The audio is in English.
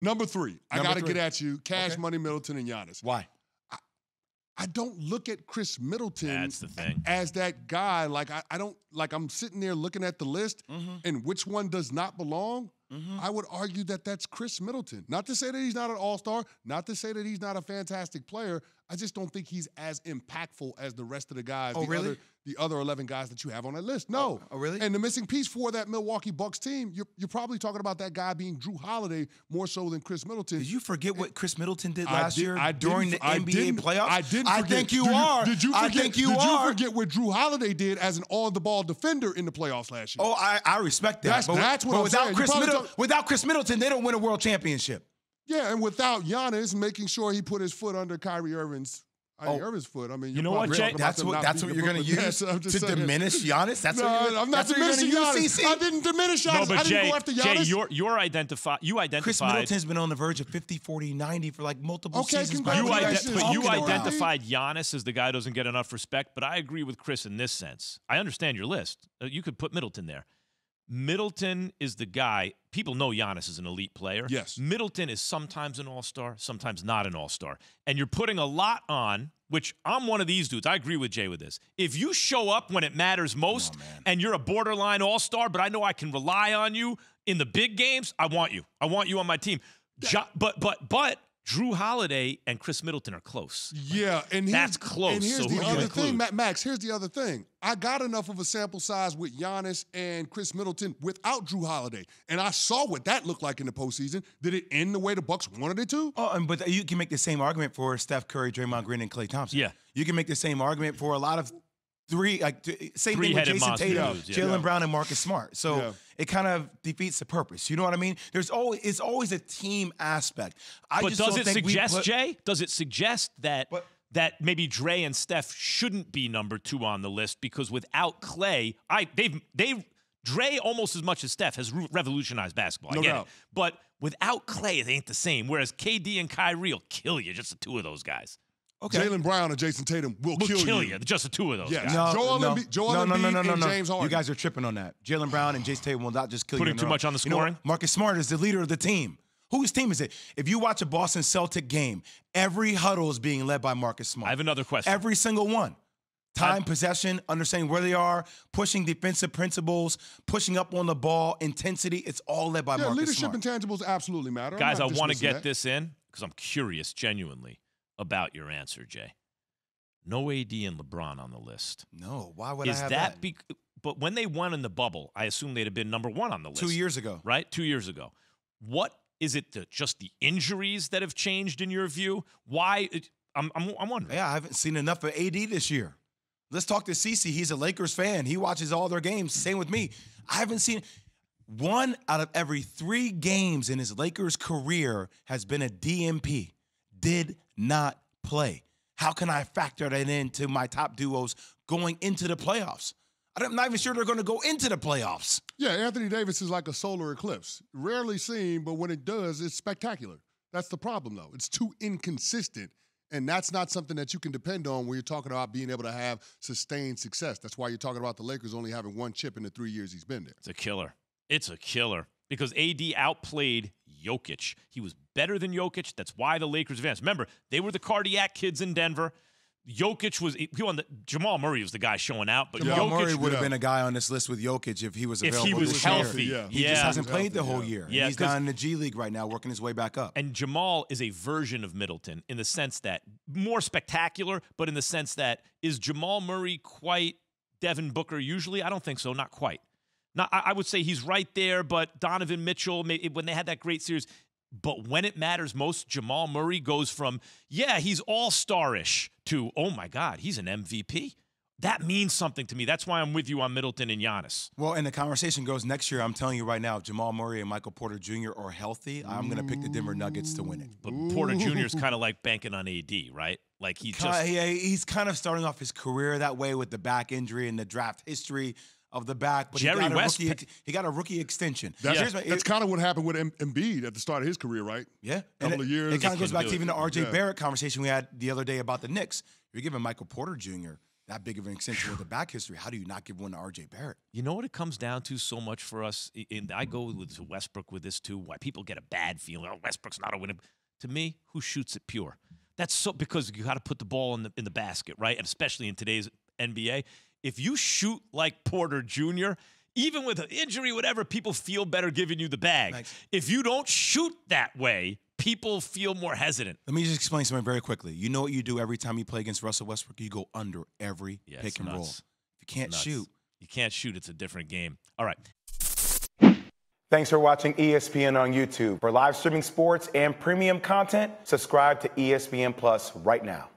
Number 3. I got to get at you. Cash Money Middleton and Giannis. Why? I don't look at Khris Middleton That's the thing. as that guy. Like, I don't, like, I'm sitting there looking at the list and which one does not belong. I would argue that that's Khris Middleton. Not to say that he's not an all-star, not to say that he's not a fantastic player. I just don't think he's as impactful as the rest of the guys. Oh, really? The other 11 guys that you have on that list. No. Oh, really? And the missing piece for that Milwaukee Bucks team, you're probably talking about that guy being Drew Holiday more so than Khris Middleton. Did you forget what Khris Middleton did last year during the NBA playoffs? I didn't forget. I think you are. Did you forget, I think you did are. you forget what Drew Holiday did as an on-the-ball defender in the playoffs last year? Oh, I respect that. That's what I'm without saying. Without Khris Middleton, they don't win a world championship. Yeah, and without Giannis making sure he put his foot under Kyrie Irving's foot. I mean, you know what, Jay? That's what you're going to use to diminish Giannis. That's I'm not diminishing Giannis. I didn't diminish Giannis. No, but I didn't go after Giannis. Jay, you identified. Khris Middleton's been on the verge of 50, 40, 90 for like multiple seasons. But you identified Giannis as the guy who doesn't get enough respect. But I agree with Khris in this sense. I understand your list. You could put Middleton there. Middleton is the guy. People know Giannis is an elite player. Yes. Middleton is sometimes an all-star, sometimes not an all-star. And you're putting a lot on, which I'm one of these dudes. I agree with Jay with this. If you show up when it matters most and you're a borderline all-star, but I know I can rely on you in the big games, I want you. I want you on my team. But Drew Holiday and Khris Middleton are close. Yeah, and that's close. And here's the other thing, Max. Here's the other thing. I got enough of a sample size with Giannis and Khris Middleton without Drew Holiday, and I saw what that looked like in the postseason. Did it end the way the Bucks wanted it to? Oh, but you can make the same argument for Steph Curry, Draymond Green, and Klay Thompson. Yeah, you can make the same argument for a lot of same thing with Jason Tatum, Jaylen Brown, and Marcus Smart. So it kind of defeats the purpose. You know what I mean? It's always a team aspect. But does it suggest, Jay? Does it suggest that maybe Dre and Steph shouldn't be number 2 on the list because without Klay, Dre almost as much as Steph has revolutionized basketball. I get it. But without Klay, it ain't the same. Whereas KD and Kyrie will kill you, just the 2 of those guys. Okay. Jaylen Brown and Jason Tatum will kill you. Just the 2 of those guys. Joel Embiid and James Harden. You guys are tripping on that. Jaylen Brown and Jason Tatum will not just kill you. Putting too much on the scoring? Marcus Smart is the leader of the team. Whose team is it? If you watch a Boston Celtic game, every huddle is being led by Marcus Smart. I have another question. Every single one. Time, possession, understanding where they are, pushing defensive principles, pushing up on the ball, intensity. It's all led by Marcus leadership Smart. Intangibles absolutely matter. Guys, I want to get this in because I'm curious genuinely about your answer, Jay. No AD and LeBron on the list. No, why would I have that? But when they won in the bubble, I assume they'd have been number 1 on the list. 2 years ago. Right? 2 years ago. What is it, just the injuries that have changed in your view? Why? I'm wondering. Yeah, I haven't seen enough of AD this year. Let's talk to Cece. He's a Lakers fan. He watches all their games. Same with me. I haven't seen 1 out of every 3 games in his Lakers career has been a DNP. Did not play. How can I factor that into my top duos going into the playoffs? I'm not even sure they're going to go into the playoffs. Yeah, Anthony Davis is like a solar eclipse. Rarely seen, but when it does, it's spectacular. That's the problem, though. It's too inconsistent, and that's not something that you can depend on when you're talking about being able to have sustained success. That's why you're talking about the Lakers only having 1 chip in the 3 years he's been there. It's a killer. It's a killer because AD outplayed Jokic. He was better than Jokic. That's why the Lakers advanced. Remember, they were the cardiac kids in Denver. Jokic was Jamal Murray was the guy showing out, but Jamal Murray would have been a guy on this list with Jokic if he was available. If he was healthy, he just hasn't played the whole year. Yeah, he's down in the G League right now, working his way back up. And Jamal is a version of Middleton in the sense that more spectacular, but in the sense that is Jamal Murray quite Devin Booker usually? I don't think so. Not quite. I would say he's right there, but Donovan Mitchell, when they had that great series. But when it matters most, Jamal Murray goes from, he's all-star-ish to, oh, my God, he's an MVP. That means something to me. That's why I'm with you on Middleton and Giannis. Well, and the conversation goes next year. I'm telling you right now, if Jamal Murray and Michael Porter Jr. are healthy, I'm going to pick the Denver Nuggets to win it. But Porter Jr. is kind of like banking on AD, right? Like he's kind of starting off his career that way with the back injury and the draft history of the back, but he got a rookie extension. That's kind of what happened with Embiid at the start of his career, right? Yeah. A couple of years. It kind of goes back to even the R.J. Barrett conversation we had the other day about the Knicks. You're giving Michael Porter Jr. that big of an extension with a back history, how do you not give one to R.J. Barrett? You know what it comes down to so much for us? And I go with Westbrook with this too, why people get a bad feeling. Oh, Westbrook's not a winner. To me, who shoots it pure? That's so because you got to put the ball in the basket, right? And especially in today's NBA. If you shoot like Porter Jr., even with an injury, whatever, people feel better giving you the bag. Thanks. If you don't shoot that way, people feel more hesitant. Let me just explain something very quickly. You know what you do every time you play against Russell Westbrook? You go under every pick and roll. If you can't shoot. You can't shoot. It's a different game. All right. Thanks for watching ESPN on YouTube. For live streaming sports and premium content, subscribe to ESPN Plus right now.